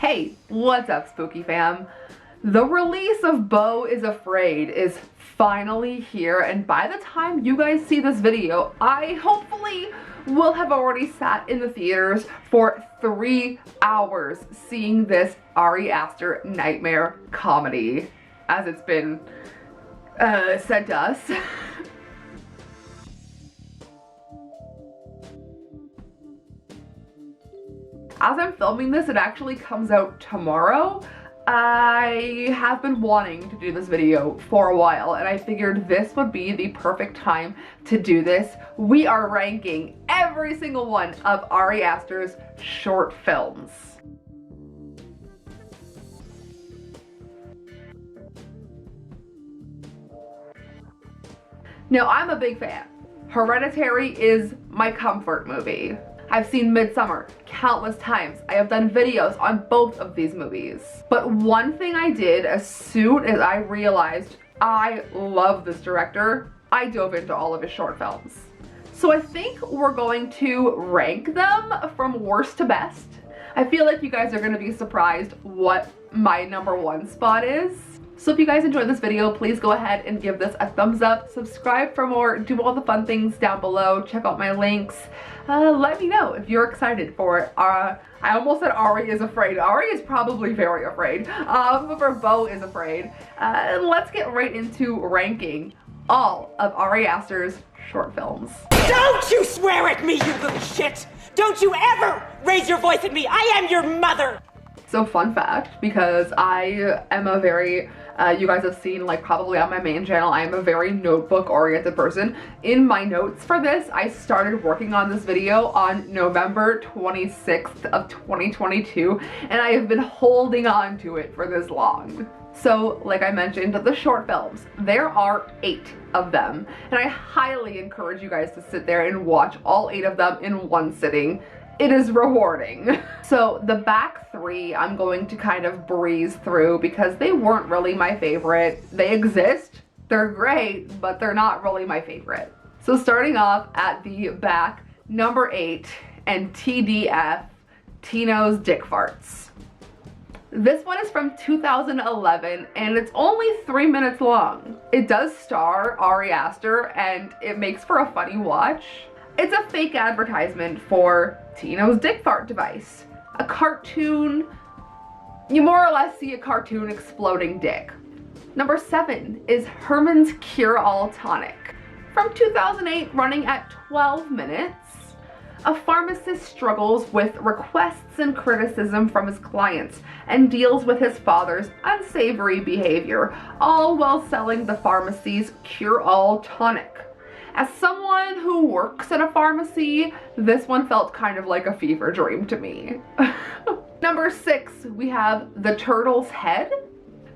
Hey, what's up, Spooky fam? The release of Beau is Afraid is finally here, and by the time you guys see this video, I hopefully will have already sat in the theaters for 3 hours seeing this Ari Aster nightmare comedy, as it's been said to us. As I'm filming this, it actually comes out tomorrow. I have been wanting to do this video for a while, and I figured this would be the perfect time to do this. We are ranking every single one of Ari Aster's short films. Now, I'm a big fan. Hereditary is my comfort movie. I've seen Midsommar countless times. I have done videos on both of these movies. But one thing I did as soon as I realized I love this director, I dove into all of his short films. So I think we're going to rank them from worst to best. I feel like you guys are going to be surprised what my #1 spot is. So if you guys enjoyed this video, please go ahead and give this a thumbs up, subscribe for more, do all the fun things down below, check out my links. Let me know if you're excited for it. I almost said Ari is Afraid. Ari is probably very afraid, but for Beau is Afraid. Let's get right into ranking all of Ari Aster's short films. Don't you swear at me, you little shit! Don't you ever raise your voice at me! I am your mother! So fun fact, because I am a very, you guys have seen like probably on my main channel, I am a very notebook oriented person. In my notes for this, I started working on this video on November 26th of 2022, and I have been holding on to it for this long. So like I mentioned, the short films, there are 8 of them, and I highly encourage you guys to sit there and watch all 8 of them in one sitting. It is rewarding. So the back 3 I'm going to kind of breeze through because they weren't really my favorite. They exist, they're great, but they're not really my favorite. So starting off at the back, #8 and TDF, Tino's Dick Farts. This one is from 2011 and it's only 3 minutes long. It does star Ari Aster and it makes for a funny watch. It's a fake advertisement for Tino's Dick Fart device. A cartoon, you more or less see a cartoon exploding dick. #7 is Herman's Cure-All Tonic. From 2008, running at 12 minutes. A pharmacist struggles with requests and criticism from his clients and deals with his father's unsavory behavior, all while selling the pharmacy's Cure-All Tonic. As someone who works at a pharmacy, this one felt kind of like a fever dream to me. #6, we have The Turtle's Head.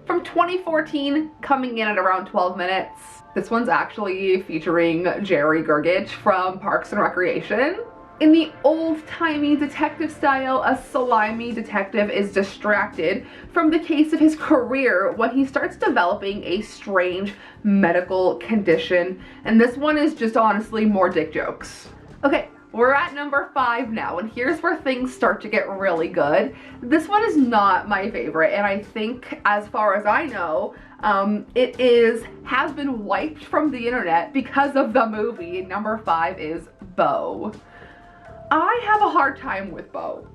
From 2014, coming in at around 12 minutes. This one's actually featuring Jerry Gergich from Parks and Recreation. In the old-timey detective style, a slimy detective is distracted from the case of his career when he starts developing a strange medical condition. And this one is just honestly more dick jokes. Okay, we're at #5 now, and here's where things start to get really good. This one is not my favorite, and I think, as far as I know, it has been wiped from the internet because of the movie. #5 is Beau. I have a hard time with Beau.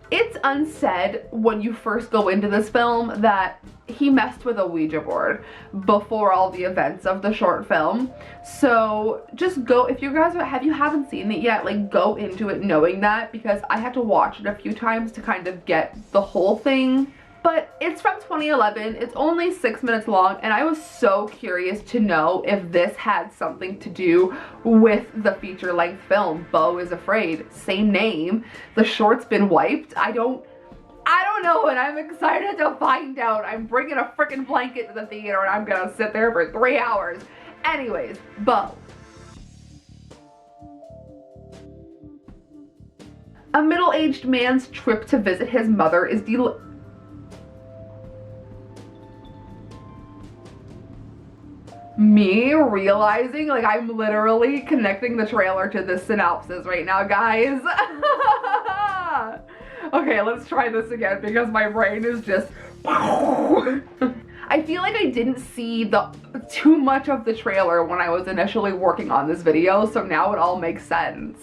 It's unsaid when you first go into this film that he messed with a Ouija board before all the events of the short film. So just go, if you guys haven't seen it yet, like go into it knowing that, because I had to watch it a few times to kind of get the whole thing. But it's from 2011, it's only 6 minutes long, and I was so curious to know if this had something to do with the feature-length film, Beau is Afraid, same name. The short's been wiped. I don't know, and I'm excited to find out. I'm bringing a freaking blanket to the theater and I'm gonna sit there for 3 hours. Anyways, Beau. A middle-aged man's trip to visit his mother is me realizing like I'm literally connecting the trailer to the synopsis right now, guys. Okay, let's try this again because my brain is just I feel like I didn't see too much of the trailer when I was initially working on this video, so now it all makes sense.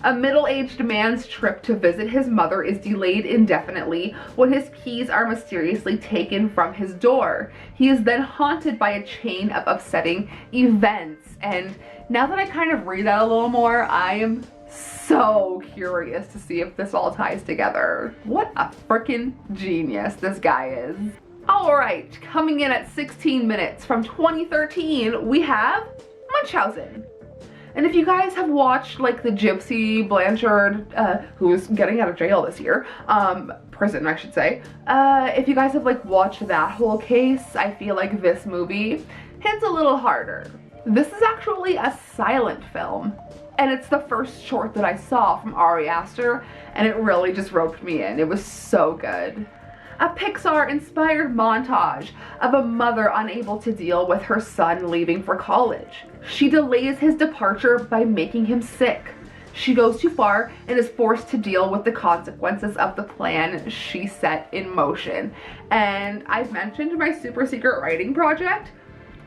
A middle-aged man's trip to visit his mother is delayed indefinitely when his keys are mysteriously taken from his door. He is then haunted by a chain of upsetting events. And now that I kind of read that a little more, I am so curious to see if this all ties together. What a freaking genius this guy is. Alright, coming in at 16 minutes from 2013, we have Munchausen. And if you guys have watched like the Gypsy Blanchard, who's getting out of jail this year, prison I should say, if you guys have like watched that whole case, I feel like this movie hits a little harder. This is actually a silent film, and it's the first short that I saw from Ari Aster, and it really just roped me in. It was so good. A Pixar-inspired montage of a mother unable to deal with her son leaving for college. She delays his departure by making him sick. She goes too far and is forced to deal with the consequences of the plan she set in motion. And I've mentioned my super secret writing project.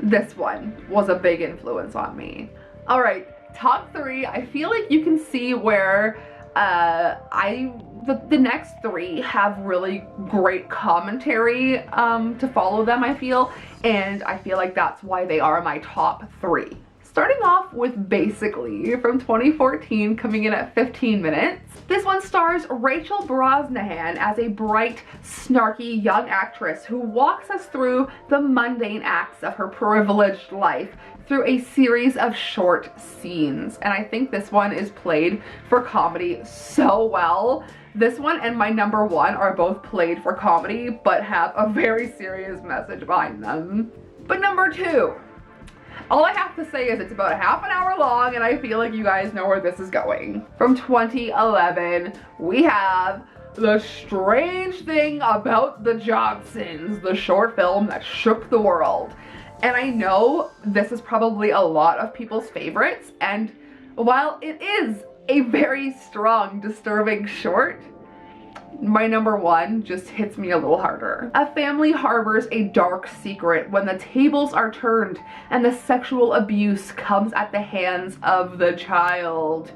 This one was a big influence on me. All right, top 3. I feel like you can see where the next 3 have really great commentary to follow them, I feel, and I feel like that's why they are my top 3. Starting off with Basically from 2014, coming in at 15 minutes. This one stars Rachel Brosnahan as a bright, snarky young actress who walks us through the mundane acts of her privileged life through a series of short scenes. And I think this one is played for comedy so well. This one and my number 1 are both played for comedy, but have a very serious message behind them. But number 2, all I have to say is it's about a half an hour long, and I feel like you guys know where this is going. From 2011, we have The Strange Thing About the Johnsons, the short film that shook the world. And I know this is probably a lot of people's favorites, and while it is a very strong, disturbing short, my number 1 just hits me a little harder. A family harbors a dark secret when the tables are turned and the sexual abuse comes at the hands of the child.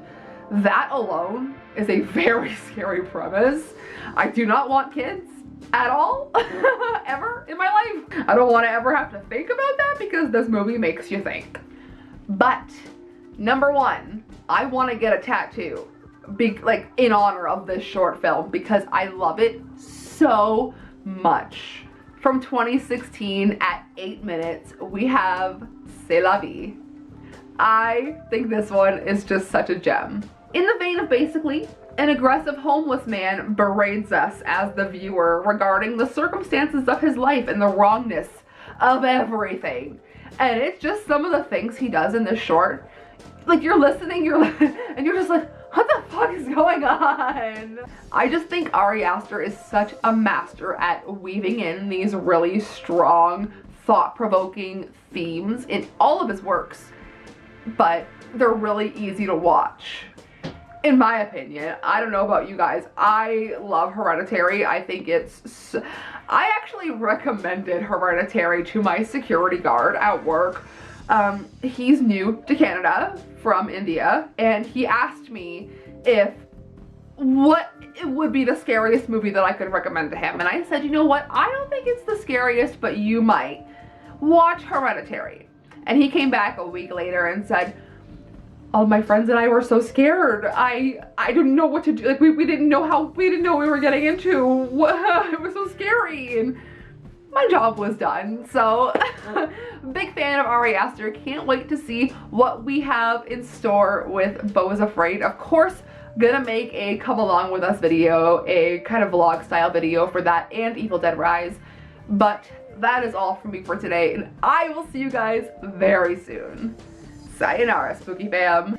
That alone is a very scary premise. I do not want kids at all, ever in my life. I don't want to ever have to think about that because this movie makes you think. But number 1, I want to get a tattoo, like in honor of this short film because I love it so much. From 2016 at 8 minutes, we have C'est la vie. I think this one is just such a gem. In the vein of Basically, an aggressive homeless man berates us as the viewer regarding the circumstances of his life and the wrongness of everything. And it's just some of the things he does in this short. Like you're listening, and you're just like, what the fuck is going on? I just think Ari Aster is such a master at weaving in these really strong, thought-provoking themes in all of his works, but they're really easy to watch. In my opinion. I don't know about you guys. I love Hereditary. I think it's... I actually recommended Hereditary to my security guard at work. He's new to Canada from India, and he asked me what would be the scariest movie that I could recommend to him. And I said, you know what? I don't think it's the scariest, but you might. Watch Hereditary. And he came back a week later and said, all my friends and I were so scared. I didn't know what to do. Like we didn't know what we were getting into. It was so scary. And my job was done. So big fan of Ari Aster. Can't wait to see what we have in store with Beau is Afraid. Of course, gonna make a come along with us video, a kind of vlog style video for that and Evil Dead Rise. But that is all from me for today, and I will see you guys very soon. Sayonara, Spooky fam.